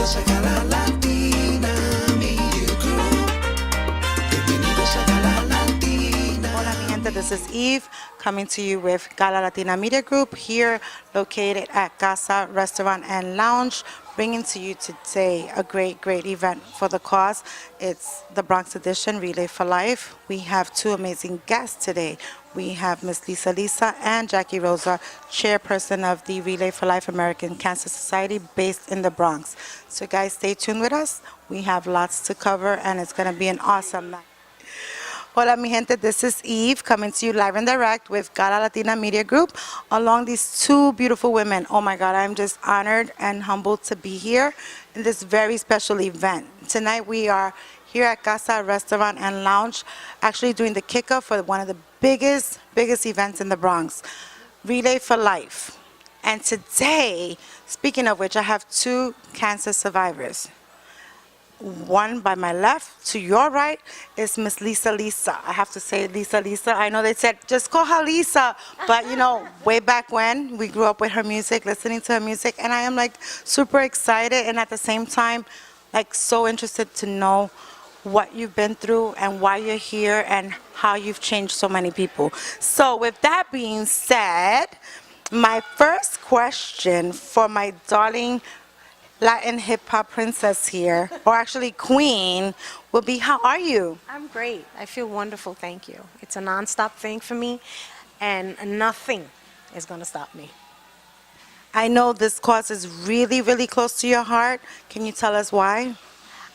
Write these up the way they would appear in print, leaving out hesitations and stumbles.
Bienvenidos a Galalatina Media Group. Bienvenidos a Galalatina. Hola, mi gente. This is Eve coming to you with Galalatina Media Group here located at Casa Restaurant and Lounge, bringing to you today a great event for the cause. It's the Bronx edition, Relay for Life. We have two amazing guests today. We have Miss Lisa and Jackie Rosa, chairperson of the Relay for Life American Cancer Society based in the Bronx. So guys, stay tuned with us. We have lots to cover and it's going to be an awesome night. Hola, mi gente. This is Eve coming to you live and direct with Galalatina Media Group along these two beautiful women. Oh my God, I'm just honored and humbled to be here in this very special event. Tonight we are here at Casa Restaurant and Lounge actually doing the kickoff for one of the biggest events in the Bronx, Relay for Life. And today, speaking of which, I have two cancer survivors. One by my left, to your right, is Miss Lisa. I have to say Lisa. I know they said, just call her Lisa. But, you know, way back when, we grew up with her music, listening to her music. And I am, like, super excited and at the same time, like, so interested to know what you've been through and why you're here and how you've changed so many people. So with that being said, my first question for my darling Latin hip-hop princess here, or actually queen, will be, how are you? I'm great. I feel wonderful, thank you. It's a non-stop thing for me, and nothing is going to stop me. I know this cause is really close to your heart. Can you tell us why?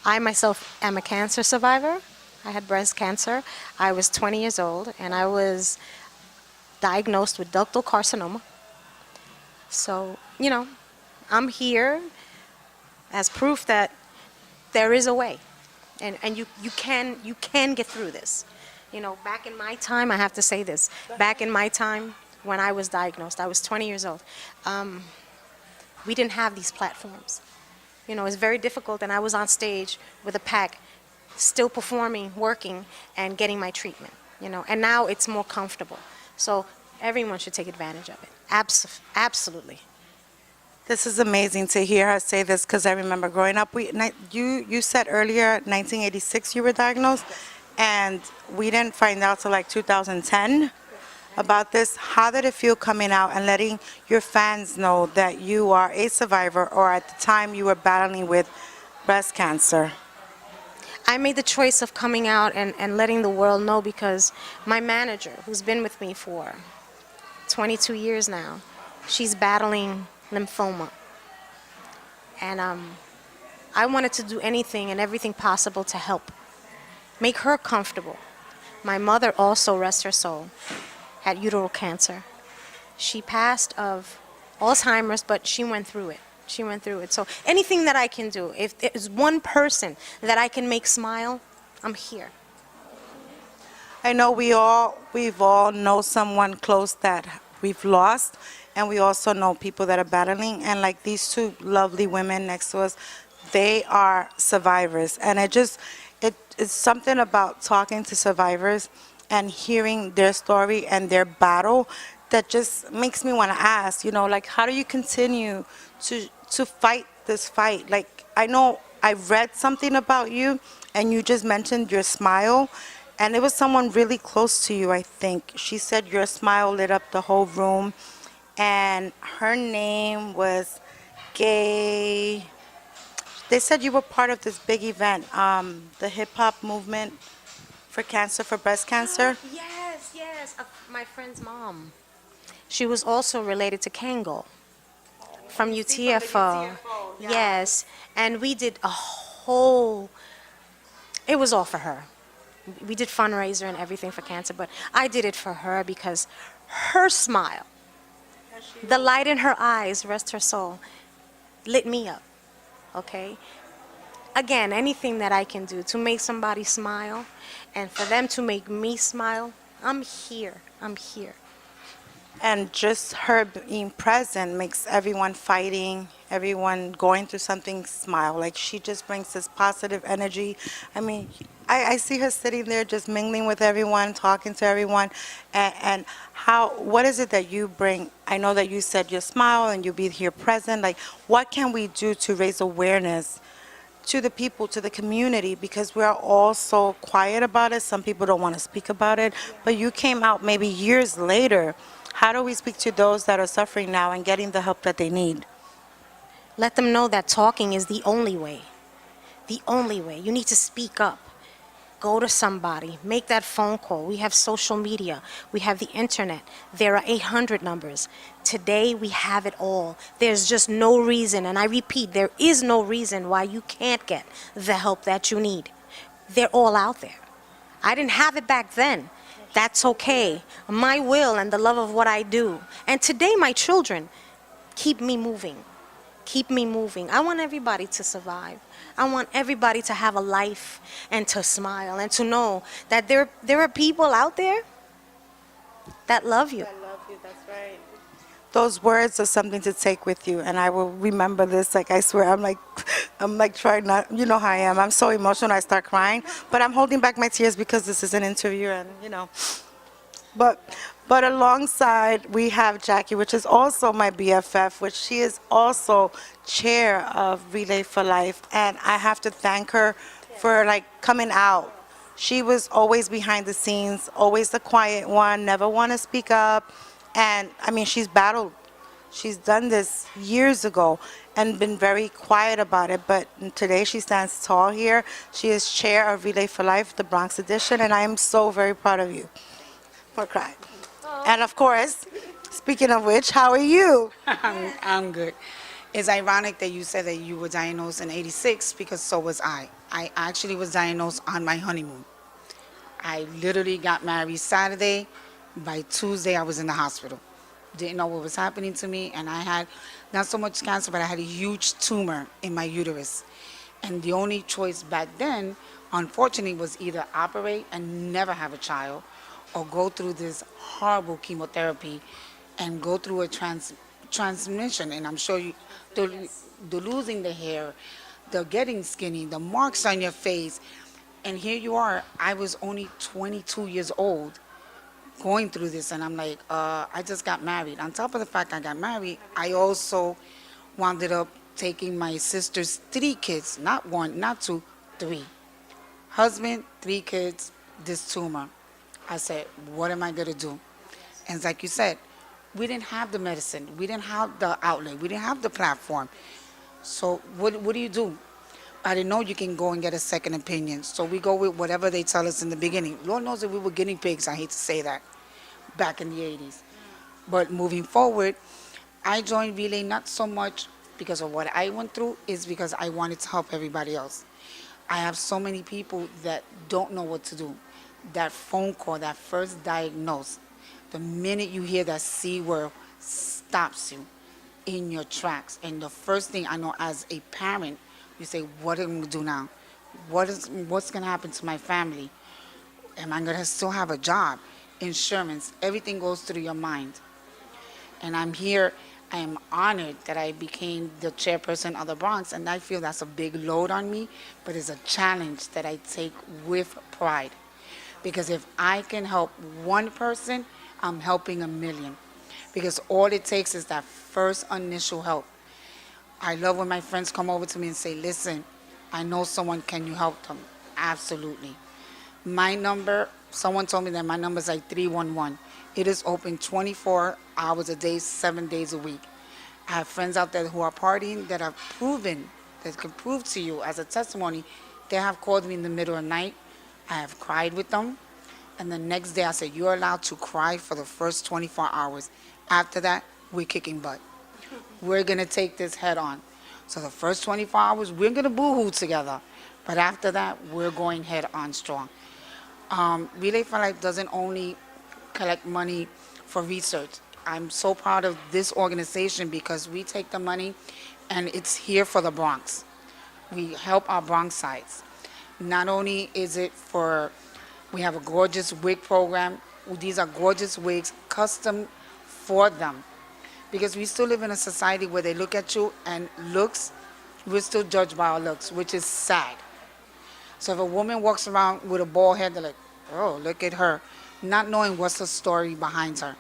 I myself am a cancer survivor. I had breast cancer. I was 20 years old, and I was diagnosed with ductal carcinoma. So, you know, I'm here as proof that there is a way, and you can get through this. You know, back in my time, I have to say this, back in my time when I was diagnosed, I was 20 years old, we didn't have these platforms. You know, it's very difficult, and I was on stage with a pack, still performing, working, and getting my treatment, you know, and now it's more comfortable. So everyone should take advantage of it. Absolutely. This is amazing to hear her say this, because I remember growing up, you said earlier, 1986 you were diagnosed, and we didn't find out till like 2010 about this. How did it feel coming out and letting your fans know that you are a survivor, or at the time you were battling with breast cancer? I made the choice of coming out and letting the world know because my manager, who's been with me for 22 years now, she's battling lymphoma. And I wanted to do anything and everything possible to help, make her comfortable. My mother also, rest her soul, had uterine cancer. She passed of Alzheimer's, but she went through it. So anything that I can do, if there's one person that I can make smile, I'm here. I know we've all know someone close that we've lost, and we also know people that are battling, and like these two lovely women next to us, they are survivors. And it's something about talking to survivors and hearing their story and their battle that just makes me want to ask, you know, like, how do you continue to fight this fight? Like, I know I read something about you, and you just mentioned your smile, and it was someone really close to you, I think. She said your smile lit up the whole room, and her name was Gay. They said you were part of this big event, the hip-hop movement for cancer, for breast cancer. Yes, my friend's mom. She was also related to Kangol from UTFO. Yes, and we did a whole, it was all for her. We did fundraiser and everything for cancer, but I did it for her because her smile, the light in her eyes, rest her soul, lit me up, okay? Again, anything that I can do to make somebody smile and for them to make me smile, I'm here. And just her being present makes everyone fighting, everyone going through something smile. Like, she just brings this positive energy. I mean, I see her sitting there just mingling with everyone, talking to everyone. And what is it that you bring? I know that you said you smile and you'll be here present. Like, what can we do to raise awareness to the people, to the community? Because we're all so quiet about it. Some people don't want to speak about it. But you came out maybe years later. How do we speak to those that are suffering now and getting the help that they need? Let them know that talking is the only way. The only way. You need to speak up. Go to somebody. Make that phone call. We have social media. We have the internet. There are 800 numbers. Today we have it all. There's just no reason, and I repeat, there is no reason why you can't get the help that you need. They're all out there. I didn't have it back then. That's okay. My will and the love of what I do. And today my children keep me moving. Keep me moving. I want everybody to survive. I want everybody to have a life and to smile and to know that there are people out there that love you. I love you, that's right. Those words are something to take with you, and I will remember this. Like, I swear, I'm like trying not, you know how I am. I'm so emotional, I start crying, but I'm holding back my tears because this is an interview, and But alongside, we have Jackie, which is also my BFF, which she is also chair of Relay for Life. And I have to thank her for like coming out. She was always behind the scenes, always the quiet one, never want to speak up. And I mean, she's battled. She's done this years ago and been very quiet about it. But today she stands tall here. She is chair of Relay for Life, the Bronx edition. And I am so very proud of you for crying. And of course, speaking of which, how are you? I'm good. It's ironic that you said that you were diagnosed in '86 because so was I. I actually was diagnosed on my honeymoon. I literally got married Saturday. By Tuesday, I was in the hospital. Didn't know what was happening to me, and I had not so much cancer, but I had a huge tumor in my uterus. And the only choice back then, unfortunately, was either operate and never have a child, or go through this horrible chemotherapy and go through a transmission. And I'm sure the losing the hair, the getting skinny, the marks on your face. And here you are, I was only 22 years old going through this. And I'm like, I just got married. On top of the fact I got married, I also wound up taking my sister's 3 kids, not 1, not 2, 3. Husband, 3 kids, this tumor. I said, what am I going to do? And it's like you said, we didn't have the medicine. We didn't have the outlet. We didn't have the platform. So what do you do? I didn't know you can go and get a second opinion. So we go with whatever they tell us in the beginning. Lord knows that we were guinea pigs, I hate to say that, back in the 80s. But moving forward, I joined Relay not so much because of what I went through, is because I wanted to help everybody else. I have so many people that don't know what to do. That phone call, that first diagnose, the minute you hear that C word, stops you in your tracks. And the first thing I know as a parent, you say, what am I going to do now? What's going to happen to my family? Am I going to still have a job? Insurance, everything goes through your mind. And I'm here, I am honored that I became the chairperson of the Bronx, and I feel that's a big load on me, but it's a challenge that I take with pride. Because if I can help one person, I'm helping a million. Because all it takes is that first initial help. I love when my friends come over to me and say, listen, I know someone, can you help them? Absolutely. My number, someone told me that my number is like 311. It is open 24 hours a day, 7 days a week. I have friends out there who are partying that have proven, that can prove to you as a testimony, they have called me in the middle of the night. I have cried with them, and the next day I said, you're allowed to cry for the first 24 hours. After that, we're kicking butt. We're going to take this head on. So the first 24 hours, we're going to boo-hoo together. But after that, we're going head on strong. Relay for Life doesn't only collect money for research. I'm so proud of this organization because we take the money and it's here for the Bronx. We help our Bronx sides. Not only is it for, we have a gorgeous wig program. These are gorgeous wigs, custom for them. Because we still live in a society where they look at you and looks, we're still judged by our looks, which is sad. So if a woman walks around with a bald head, they're like, oh, look at her, not knowing what's the story behind her.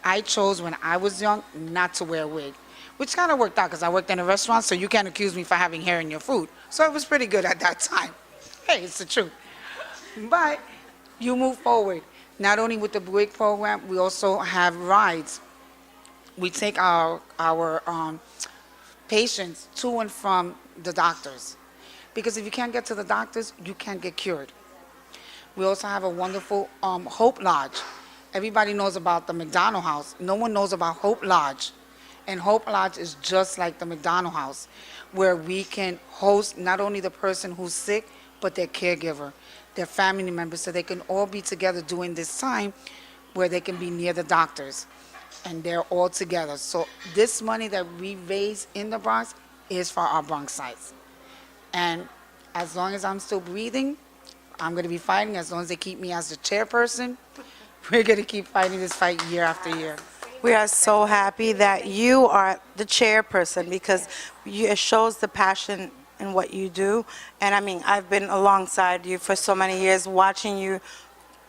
I chose when I was young not to wear a wig, which kind of worked out because I worked in a restaurant, so you can't accuse me for having hair in your food. So it was pretty good at that time. Hey, it's the truth. But you move forward. Not only with the wig program, we also have rides. We take our patients to and from the doctors. Because if you can't get to the doctors, you can't get cured. We also have a wonderful Hope Lodge. Everybody knows about the McDonald House. No one knows about Hope Lodge. And Hope Lodge is just like the McDonald House, where we can host not only the person who's sick, but their caregiver, their family members, so they can all be together during this time where they can be near the doctors. And they're all together. So this money that we raise in the Bronx is for our Bronx sites. And as long as I'm still breathing, I'm going to be fighting. As long as they keep me as the chairperson, we're going to keep fighting this fight year after year. We are so happy that you are the chairperson because it shows the passion in what you do. And I mean, I've been alongside you for so many years watching you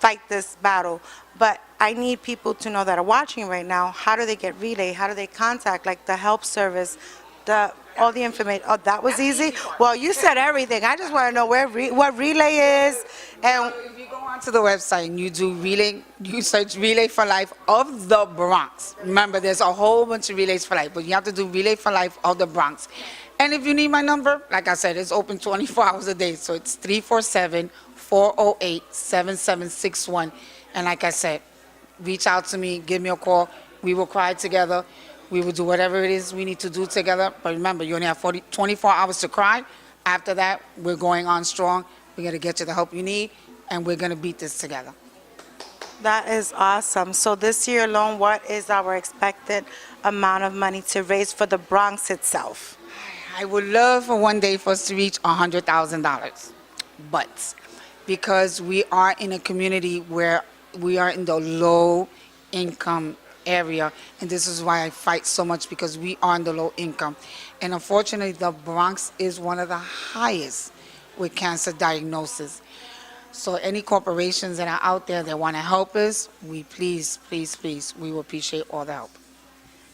fight this battle. But I need people to know that are watching right now, how do they get Relay? How do they contact, like the help service, all the information? Oh, that was easy? Well, you said everything. I just want to know what Relay is. And If you go onto the website and you do Relay, you search Relay for Life of the Bronx. Remember, there's a whole bunch of Relays for Life, but you have to do Relay for Life of the Bronx. And if you need my number, like I said, it's open 24 hours a day, so it's 347-408-7761. And like I said, reach out to me, give me a call. We will cry together. We will do whatever it is we need to do together. But remember, you only have 24 hours to cry. After that, we're going on strong. We're going to get you the help you need, and we're going to beat this together. that is awesome. So this year alone, what is our expected amount of money to raise for the Bronx itself? I would love for one day for us to reach $100,000. But because we are in a community where we are in the low income area, and this is why I fight so much, because we are in the low income. And unfortunately, the Bronx is one of the highest with cancer diagnosis. So any corporations that are out there that want to help us, we please, we will appreciate all the help.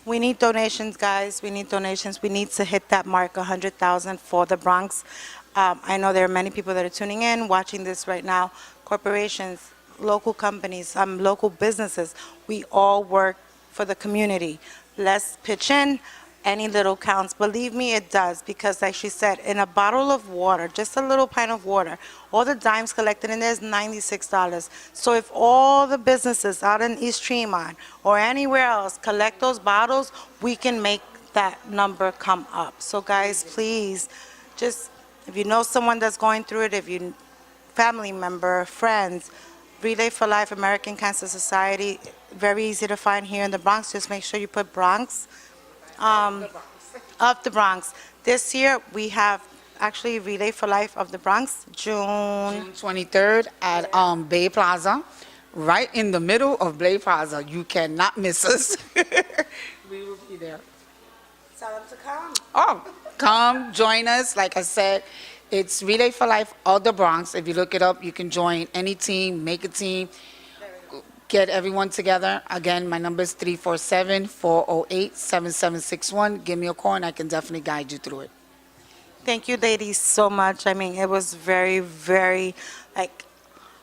We need donations, guys. We need donations. We need to hit that mark, 100,000 for the Bronx. I know there are many people that are tuning in, watching this right now. Corporations, local companies, local businesses, we all work for the community. Let's pitch in. Any little counts. Believe me, it does, because like she said, in a bottle of water, just a little pint of water, all the dimes collected in there is $96. So if all the businesses out in East Tremont or anywhere else collect those bottles, we can make that number come up. So guys, please, just if you know someone that's going through it, if you family member, friends, Relay for Life, American Cancer Society, very easy to find here in the Bronx. Just make sure you put Bronx. Of the Bronx. This year, we have actually Relay for Life of the Bronx, June. 23rd at Bay Plaza, right in the middle of Bay Plaza. You cannot miss us. We will be there. Tell them to come. Oh, come join us. Like I said, it's Relay for Life of the Bronx. If you look it up, you can join any team, make a team, get everyone together. Again, my number is 347-408-7761. Give me a call and I can definitely guide you through it. Thank you, ladies, so much. I mean, it was very, very, like,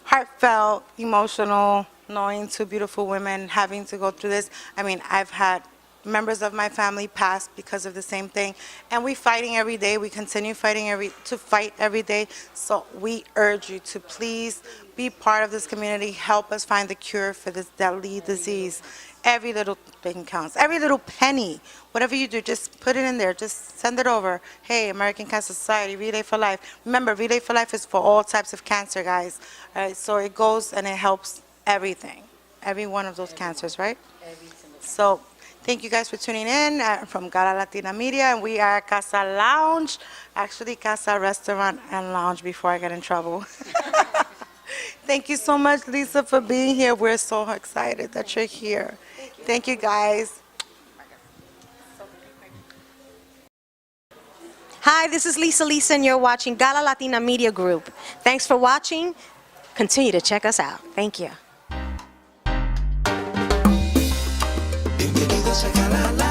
heartfelt, emotional, knowing two beautiful women having to go through this. I mean, I've had members of my family pass because of the same thing, and we fighting every day. We continue fighting to fight every day. So we urge you to please be part of this community. Help us find the cure for this deadly disease. Every little thing counts. Every little penny. Whatever you do, just put it in there. Just send it over. Hey, American Cancer Society, Relay for Life. Remember, Relay for Life is for all types of cancer, guys. All right, so it goes and it helps everything. Every one of those cancers, right? So thank you guys for tuning in from Galalatina Media, and we are at Casa Lounge, actually Casa Restaurant and Lounge before I get in trouble. Thank you so much, Lisa, for being here. We're so excited that you're here. Thank you, guys. Hi, this is Lisa, and you're watching Galalatina Media Group. Thanks for watching. Continue to check us out. Thank you. Bienvenidos a Galalatina.